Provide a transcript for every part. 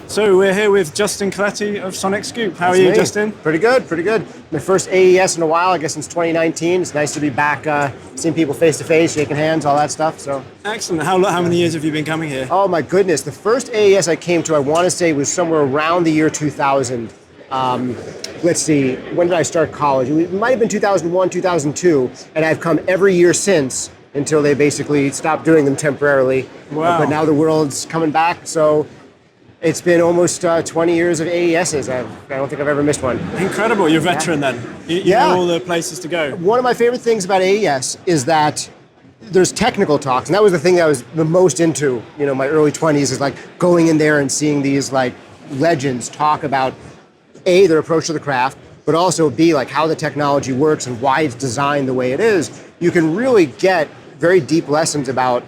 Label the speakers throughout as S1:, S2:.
S1: So we're here with Justin Colletti of Sonicscoop. How are
S2: That's
S1: you,
S2: me.
S1: Justin?
S2: Pretty good, pretty good. My first AES in a while, I guess since 2019. It's nice to be back, seeing people face to face, shaking hands, all that stuff. So,
S1: Excellent. How many years have you been coming here?
S2: oh my goodness, the first AES I came to, I want to say, was somewhere around the year 2000. Let's see, when did I start college? It might have been 2001, 2002, and I've come every year since until they basically stopped doing them temporarily.
S1: Wow.
S2: But now the world's coming back, so it's been almost 20 years of AESs. I don't think I've ever missed one.
S1: Incredible. You're a veteran then. You know all the places to go.
S2: One of my favorite things about AES is that there's technical talks, and that was the thing that I was the most into, my early 20s, is like going in there and seeing these like legends talk about A, their approach to the craft, but also B, like how the technology works and why it's designed the way it is. You can really get very deep lessons about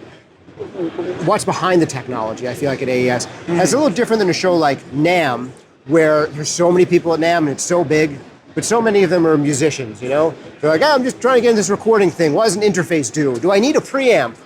S2: what's behind the technology, I feel like, at AES. Mm-hmm. It's a little different than a show like NAMM, where there's so many people at NAMM and it's so big, but so many of them are musicians, They're like, I'm just trying to get in this recording thing. What does an interface do? Do I need a preamp?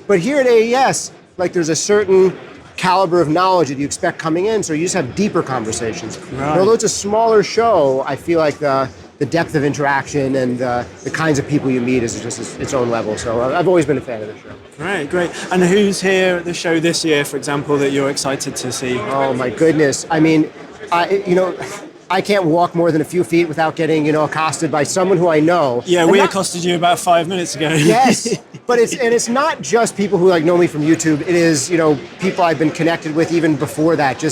S2: But here at AES, like there's a certain caliber of knowledge that you expect coming in, so you just have deeper conversations.
S1: Right.
S2: And although it's a smaller show, I feel like the depth of interaction and the kinds of people you meet is just its own level. So I've always been a fan of the show.
S1: Great. And who's here at the show this year, for example, that you're excited to see?
S2: Oh my goodness. I mean, I can't walk more than a few feet without getting, accosted by someone who I know.
S1: Yeah, we accosted you about 5 minutes ago.
S2: Yes, but it's not just people who know me from YouTube. It is, people I've been connected with even before that.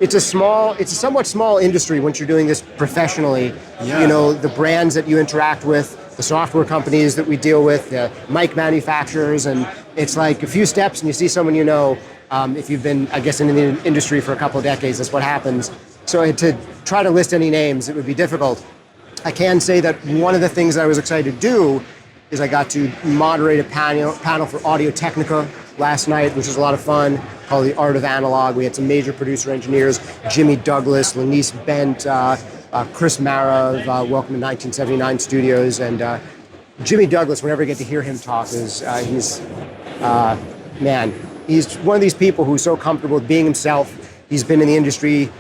S2: It's a somewhat small industry once you're doing this professionally.
S1: Yeah.
S2: The brands that you interact with, the software companies that we deal with, the mic manufacturers, and it's like a few steps and you see someone if you've been, I guess, in the industry for a couple of decades, that's what happens. So to try to list any names, it would be difficult. I can say that one of the things I was excited to do is I got to moderate a panel for Audio Technica last night, which was a lot of fun, called The Art of Analog. We had some major producer engineers, Jimmy Douglas, Lanice Bent, Chris Mara of Welcome to 1979 Studios, and Jimmy Douglas, whenever I get to hear him talk, he's one of these people who's so comfortable with being himself. He's been in the industry,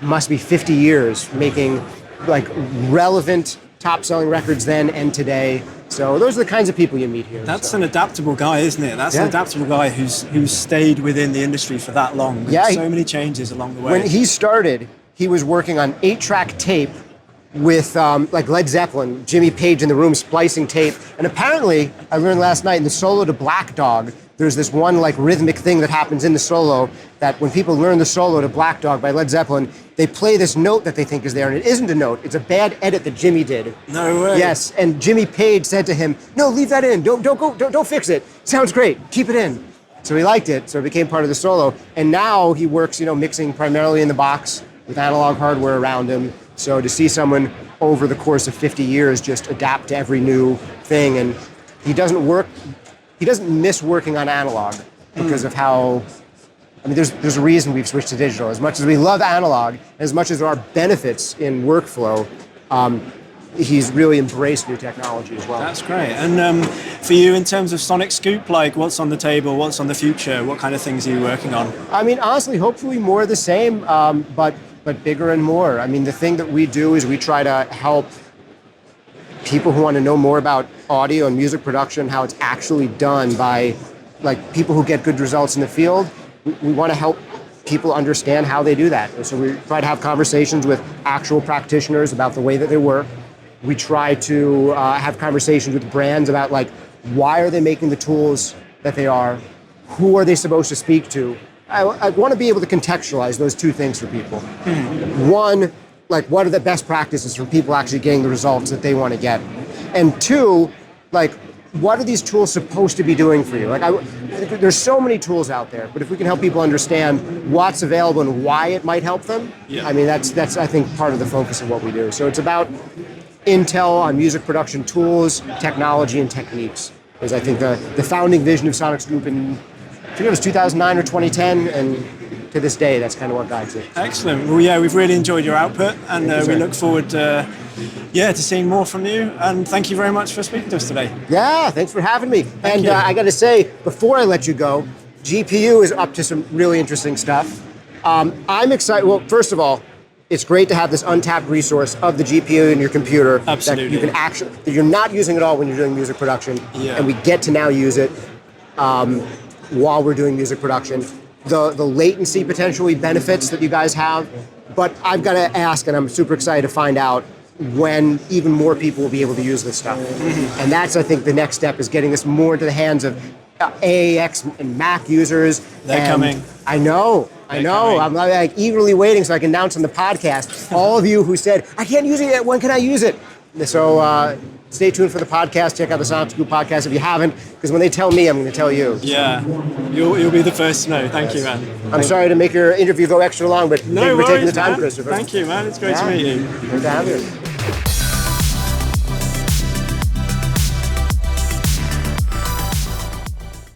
S2: must be 50 years, making like relevant, top-selling records then and today. So those are the kinds of people you meet here.
S1: That's an adaptable guy, isn't it? That's an adaptable guy who's stayed within the industry for that long.
S2: Yeah,
S1: so many changes along the way.
S2: When he started, he was working on 8-track tape with like Led Zeppelin, Jimmy Page in the room splicing tape. And apparently, I learned last night in the solo to Black Dog, there's this one like rhythmic thing that happens in the solo that when people learn the solo to Black Dog by Led Zeppelin, they play this note that they think is there, and it isn't a note. It's a bad edit that Jimmy did.
S1: No way.
S2: Yes, and Jimmy Page said to him, "No, leave that in. Don't fix it. Sounds great. Keep it in." So he liked it, so it became part of the solo. And now he works, mixing primarily in the box with analog hardware around him. So to see someone over the course of 50 years just adapt to every new thing, and he doesn't miss working on analog because of how, there's a reason we've switched to digital. As much as we love analog, as much as there are benefits in workflow, he's really embraced new technology as well.
S1: That's great. And for you, in terms of Sonicscoop, like what's on the table, what's on the future, what kind of things are you working on?
S2: Honestly, hopefully more of the same, but bigger and more. The thing that we do is we try to help people who want to know more about audio and music production, how it's actually done by people who get good results in the field. We want to help people understand how they do that. And so we try to have conversations with actual practitioners about the way that they work. We try to have conversations with brands about why are they making the tools that they are? Who are they supposed to speak to? I want to be able to contextualize those two things for people. Mm-hmm. One, what are the best practices for people actually getting the results that they want to get? And two, what are these tools supposed to be doing for you? There's so many tools out there, but if we can help people understand what's available and why it might help them, that's I think part of the focus of what we do. So it's about intel on music production tools, technology, and techniques. Because I think the founding vision of Sonicscoop in, I think it was 2009 or 2010, and to this day, that's kind of what guides it.
S1: Excellent. Well, yeah, we've really enjoyed your output, and we look forward to seeing more from you. And thank you very much for speaking to us today.
S2: Yeah, thanks for having me.
S1: Thank
S2: and
S1: you.
S2: I got to say, before I let you go, GPU is up to some really interesting stuff. I'm excited. Well, first of all, it's great to have this untapped resource of the GPU in your computer.
S1: Absolutely.
S2: That you can actually, that you're not using at all when you're doing music production.
S1: Yeah.
S2: And we get to now use it while we're doing music production. The latency potentially benefits that you guys have. But I've got to ask, and I'm super excited to find out when even more people will be able to use this stuff. And that's, I think, the next step is getting this more into the hands of AEX and Mac users.
S1: They're coming.
S2: I know.
S1: Coming.
S2: I'm like eagerly waiting so I can announce on the podcast. All of you who said, I can't use it yet, when can I use it? So stay tuned for the podcast. Check out the Sonicscoop podcast if you haven't, because when they tell me, I'm going to tell you.
S1: Yeah, you'll be the first to know. Thank you, man.
S2: I'm sorry to make your interview go extra long, but
S1: No
S2: thank you for taking
S1: worries,
S2: the time,
S1: man.
S2: Christopher.
S1: Thank you, man. It's great to meet you.
S2: Great to have you.